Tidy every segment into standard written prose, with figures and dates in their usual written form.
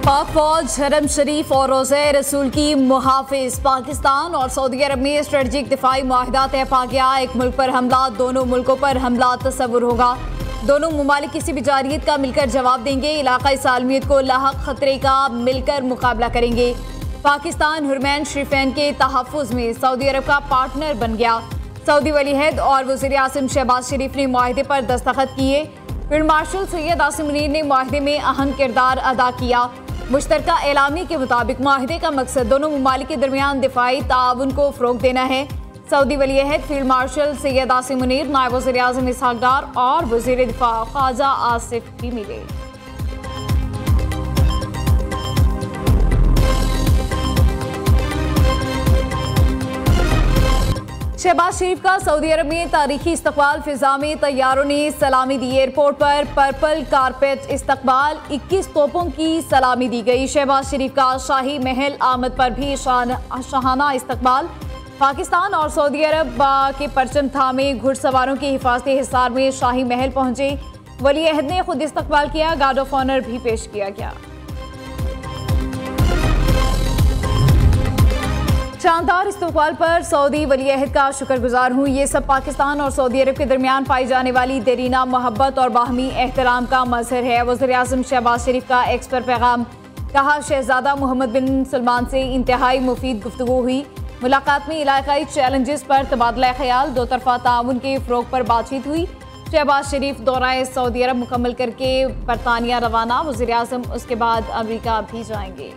पाक फौज हरम शरीफ और रोज़े रसूल की मुहाफिज। पाकिस्तान और सऊदी अरब में स्ट्रेटजिक दिफाई मुआहिदा तय पा गया। एक मुल्क पर हमला, दोनों मुल्कों पर हमला तस्वुर होगा। दोनों ममालिक किसी भी जारियत का मिलकर जवाब देंगे। इलाकाई सालमियत को लाहक खतरे का मिलकर मुकाबला करेंगे। पाकिस्तान हुरमैन शरीफैन के तहफ़्फ़ुज़ में सऊदी अरब का पार्टनर बन गया। सऊदी वलीअहद और वज़ीर आज़म शहबाज शरीफ ने मुआहिदे पर दस्तखत किए। फील्ड मार्शल सैयद आसिम मुनीर ने मुआहिदे में अहम किरदार अदा किया। मुश्तरका एलामी के मुताबिक मुआहिदे का मकसद दोनों ममालिक के दरमियान दिफाई ताउन को फ़रोग़ देना है। सऊदी वलीअहद फील्ड मार्शल सैयद आसिम मुनीर, नायब वज़ीर आज़म इसहाक़ डार और वज़ीर दिफा ख्वाजा आसिफ भी मिले। शहबाज शरीफ का सऊदी अरब में तारीखी इस्तकबाल। फिजा में तैयारों ने सलामी दी। एयरपोर्ट पर पर्पल कारपेट इस्तकबाल, 21 तोपों की सलामी दी गई। शहबाज शरीफ का शाही महल आमद पर भी शाहाना इस्तकबाल। पाकिस्तान और सऊदी अरब के परचम थामे घुड़सवारों की हिफाजती हिसार में शाही महल पहुंचे। वलीअहद ने खुद इस्तकबाल किया। गार्ड ऑफ ऑनर भी पेश किया गया। शानदार इस्तकबाल पर सऊदी वलीअहद का शुक्रगुजार हूँ। ये सब पाकिस्तान और सऊदी अरब के दरमियान पाई जाने वाली देरीना मोहब्बत और बाहमी एहतराम का मज़हर है। वज़ीर आज़म शहबाज शरीफ का एक्स पर पैगाम। कहा, शहजादा मोहम्मद बिन सलमान से इंतहाई मुफीद गुफ्तगू हुई। मुलाकात में इलाकाई चैलेंजेस पर तबादला ख्याल, दो तरफा ताउन के फ़रोग़ पर बातचीत हुई। शहबाज शरीफ दौराए सऊदी अरब मुकम्मल करके बरतानिया रवाना। वज़ीर आज़म उसके बाद अमरीका भी जाएंगे।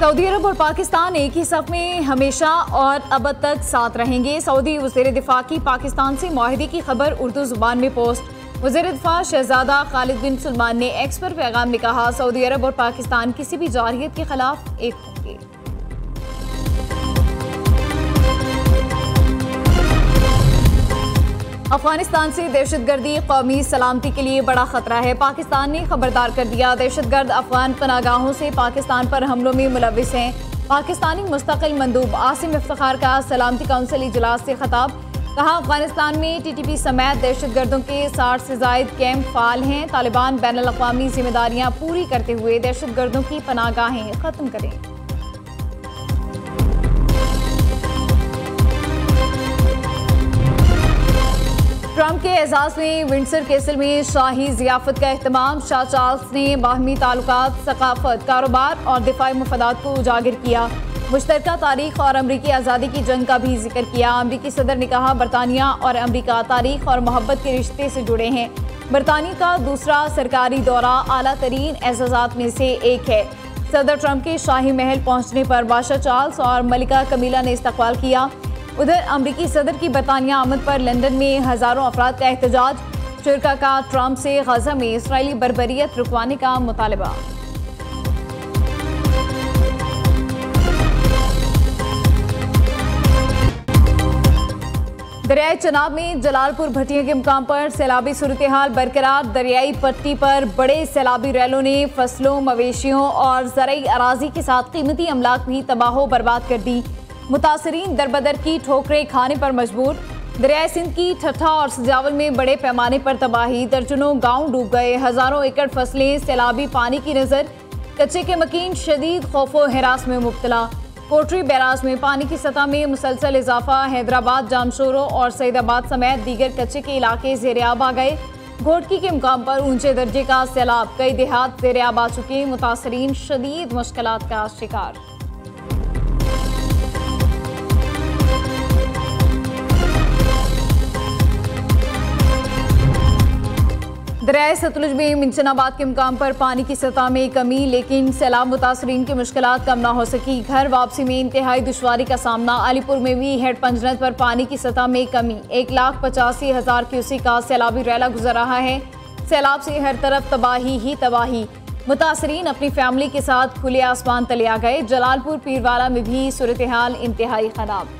सऊदी अरब और पाकिस्तान एक ही सफ में हमेशा और अब तक साथ रहेंगे। सऊदी वज़ीर दिफा की पाकिस्तान से मुआहिदे की खबर उर्दू ज़ुबान में पोस्ट। वज़ीर दिफा शहजादा खालिद बिन सलमान ने एक्स पर पैगाम में कहा, सऊदी अरब और पाकिस्तान किसी भी जारियत के खिलाफ एक होंगे। अफगानिस्तान से दहशतगर्दी कौमी सलामती के लिए बड़ा खतरा है। पाकिस्तान ने खबरदार कर दिया, दहशतगर्द अफगान पनागाहों से पाकिस्तान पर हमलों में मुलविस हैं। पाकिस्तानी मुस्तकिल मंदूब आसिम इफ्तिखार का सलामती काउंसिल इजलास से खिताब। कहा, अफगानिस्तान में TTP समेत दहशतगर्दों के 60 से ज़ायद कैंप फाल हैं। तालिबान बैनुल-अक़वामी जिम्मेदारियाँ पूरी करते हुए दहशतगर्दों की पनागाहें ख़त्म करें। ट्रंप के एजाज में विंडसर कैसल में शाही ज़ियाफ़त का एहतमाम। शाह चार्ल्स ने बाहमी ताल्लुकात, सकाफत, कारोबार और दिफाई मफादात को उजागर किया। मुश्तरका तारीख और अमरीकी आज़ादी की जंग का भी जिक्र किया। अमरीकी सदर ने कहा, बरतानिया और अमरीका तारीख और मोहब्बत के रिश्ते से जुड़े हैं। बरतानिया का दूसरा सरकारी दौरा आला तरीन एजाज़ात में से एक है। सदर ट्रंप के शाही महल पहुँचने पर बादशाह चार्ल्स और मलिका कमीला ने इस्तकबाल किया। उधर अमरीकी सदर की बरतानिया आमद पर लंदन में हज़ारों अफराद का एहतजाज। शुरा का ट्रंप से गजा में इसराइली बर्बरियत रुकवाने का मुतालबा। दरियाई चनाब में जलालपुर भट्टियों के मुकाम पर सैलाबी सूरत हाल बरकरार। दरियाई पट्टी पर बड़े सैलाबी रैलों ने फसलों, मवेशियों और ज़राई अराजी के साथ कीमती अमलाक भी तबाह बर्बाद कर दी। मुतासरीन दरबदर की ठोकरें खाने पर मजबूर। दरियाई सिंध की ठट्ठा और सजावल में बड़े पैमाने पर तबाही। दर्जनों गांव डूब गए। हज़ारों एकड़ फसलें सैलाबी पानी की नज़र। कच्चे के मकीन शदीद खौफो हिरास में मुब्तला। कोटरी बैराज में पानी की सतह में मुसलसल इजाफा। हैदराबाद, जामशोरो और सईदाबाद समेत दीगर कच्चे के इलाके ज़ेर-ए-आब आ गए। घोटकी के मुकाम पर ऊंचे दर्जे का सैलाब। कई देहात ज़ेर-ए-आब आ चुके। मुतासरीन शदीद मुश्किलात का शिकार। दरियाए सतलुज में मिंचनाबाद के मुकाम पर पानी की सतह में कमी, लेकिन सैलाब मुतासरीन की मुश्किलात कम ना हो सकी। घर वापसी में इंतहाई दुश्वारी का सामना। अलीपुर में भी हेड पंजनत पर पानी की सतह में कमी। 1,85,000 क्यूसेक का सैलाबी रैला गुजर रहा है। सैलाब से हर तरफ तबाही ही तबाही। मुतासरीन अपनी फैमिली के साथ खुले आसमान तले आ गए। जलालपुर पीरवाला में भी सूरत हाल इंतहाई खराब।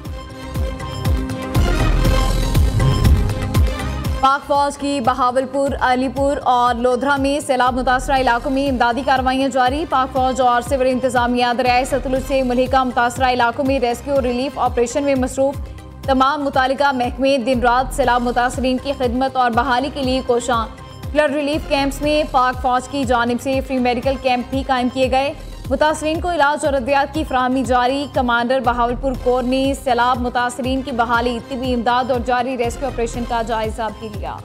पाक फौज की बहावलपुर, अलीपुर और लोधरा में सैलाब मुतासरा इलाकों में इमदादी कार्रवाइयाँ जारी। पाक फौज और सिविल इंतजामिया दरियाए सतलुज से मुल्हिका मुतासरा इलाकों में रेस्क्यू और रिलीफ ऑपरेशन में मसरूफ। तमाम मुतालिका महकमे दिन रात सैलाब मुतासरीन की खिदमत और बहाली के लिए कोशां। फ्लड रिलीफ कैंप्स में पाक फौज की जानिब से फ्री मेडिकल कैंप भी कायम किए गए। मुतासरीन को इलाज और अद्वियात की फराहमी जारी। कमांडर बहावलपुर कोर ने सैलाब मुतासरीन की बहाली, तिबी इमदाद और जारी रेस्क्यू ऑपरेशन का जायजा भी लिया।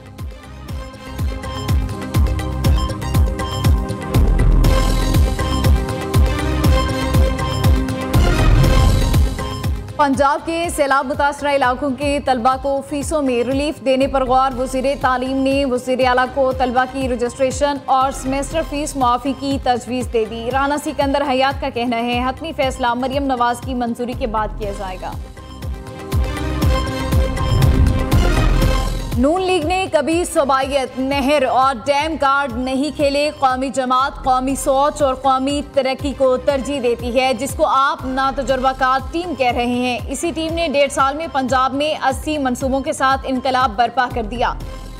पंजाब के सैलाब मुतासरा इलाकों के तलबा को फीसों में रिलीफ देने पर गौर। वज़ीर तालीम ने वज़ीर आला को तलबा की रजिस्ट्रेशन और सेमेस्टर फीस मुआफ़ी की तजवीज़ दे दी। राना सिकंदर हयात का कहना है हतमी फैसला मरियम नवाज की मंजूरी के बाद किया जाएगा। नून लीग ने कभी सूबाइयत, नहर और डैम कार्ड नहीं खेले। कौमी जमात कौमी सोच और कौमी तरक्की को तरजीह देती है, जिसको आप ना तजुर्बाकार टीम कह रहे हैं। इसी टीम ने 1.5 साल में पंजाब में 80 मनसूबों के साथ इनकलाब बर्पा कर दिया।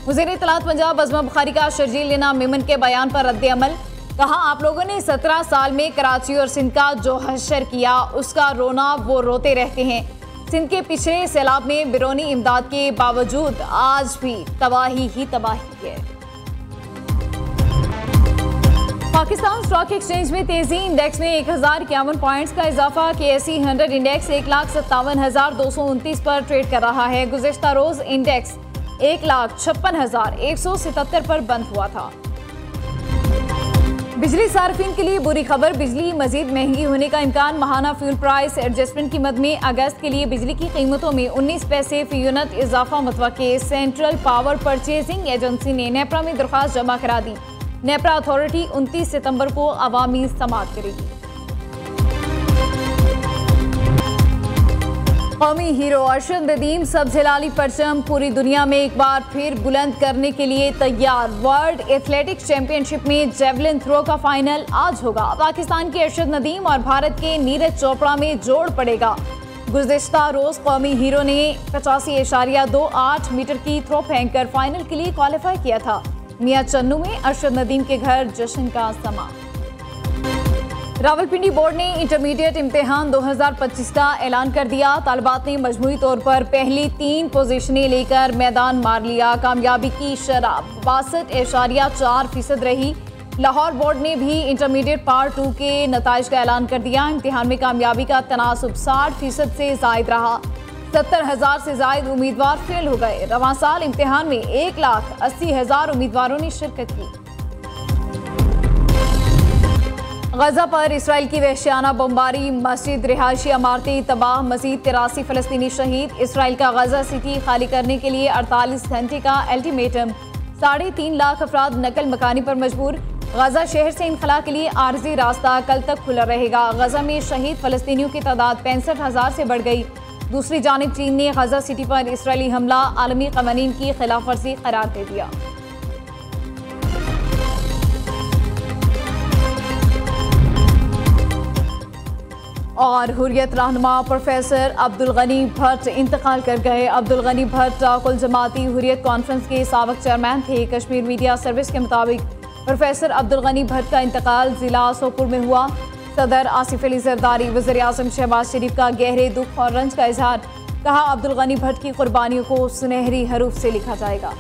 वज़ीर इत्तलात पंजाब अज़मा बुखारी का शर्जील लेना मेमन के बयान पर रद्द अमल। कहा, आप लोगों ने 17 साल में कराची और सिंध का जो हशर किया उसका रोना वो रोते रहते हैं। सिंध के पिछले सैलाब में बिरोनी इमदाद के बावजूद आज भी तबाही ही तबाही है। पाकिस्तान स्टॉक एक्सचेंज में तेजी, इंडेक्स में 1051 पॉइंट्स का इजाफा। KSE 100 इंडेक्स 1,57,229 पर ट्रेड कर रहा है। गुज़िश्ता रोज इंडेक्स 1,56,177 पर बंद हुआ था। बिजली सार्फिन के लिए बुरी खबर, बिजली मजीद महंगी होने का इम्कान। माहाना फ्यूल प्राइस एडजस्टमेंट की मद में अगस्त के लिए बिजली की कीमतों में 19 पैसे फी यूनिट इजाफा मुतवक्के। सेंट्रल पावर परचेजिंग एजेंसी ने नेपरा में दरख्वास्त जमा करा दी। नेपरा अथॉरिटी 29 सितंबर को अवामी समाअत करेगी। कौमी हीरो अरशद नदीम सब्ज़ हिलाली परचम पूरी दुनिया में एक बार फिर बुलंद करने के लिए तैयार। वर्ल्ड एथलेटिक्स चैंपियनशिप में जेवलिन थ्रो का फाइनल आज होगा। पाकिस्तान के अरशद नदीम और भारत के नीरज चोपड़ा में जोड़ पड़ेगा। गुज़िश्ता रोज कौमी हीरो ने 85.28 मीटर की थ्रो फेंककर फाइनल के लिए क्वालिफाई किया था। मियां चन्नू में अरशद नदीम के घर जश्न का समा। रावलपिंडी बोर्ड ने इंटरमीडिएट इम्तिहान 2025 का ऐलान कर दिया। तालिबात ने मजमूई तौर पर पहली 3 पोजीशनें लेकर मैदान मार लिया। कामयाबी की शरह 62.4% रही। लाहौर बोर्ड ने भी इंटरमीडिएट पार्ट 2 के नताइज का ऐलान कर दिया। इम्तिहान में कामयाबी का तनासुब 60% से जायद रहा। 70,000 से जायद उम्मीदवार फेल हो गए। रवां साल इम्तिहान में 1,80,000 उम्मीदवारों ने शिरकत की। गजा पर इसराइल की वहशियाना बमबारी, मस्जिद, रिहायशी इमारतें तबाह, मजीद 83 फ़लस्तीनी शहीद। इसराइल का गजा सिटी खाली करने के लिए 48 घंटे का अल्टीमेटम। 3.5 लाख अफराद नकल मकानी पर मजबूर। गजा शहर से इनखला के लिए आर्जी रास्ता कल तक खुला रहेगा। गजा में शहीद फ़लस्तीनियों की तादाद 65,000 से बढ़ गई। दूसरी जानिब चीन ने गजा सिटी पर इसराइली हमला आलमी क़वानीन की खिलाफ वर्जी करार दे दिया। और हुर्रियत रहनुमा प्रोफेसर अब्दुल गनी भट्ट इंतकाल कर गए। अब्दुल गनी भट्ट कुल जमाती हुर्रियत कॉन्फ्रेंस के साबिक चेयरमैन थे। कश्मीर मीडिया सर्विस के मुताबिक प्रोफेसर अब्दुल गनी भट्ट का इंतकाल जिला सोपुर में हुआ। सदर आसिफ अली जरदारी, वज़ीर आज़म शहबाज शरीफ का गहरे दुख और रंज का इजहार। कहा, अब्दुल गनी भट्ट की कुर्बानियों को सुनहरी हरूफ से लिखा जाएगा।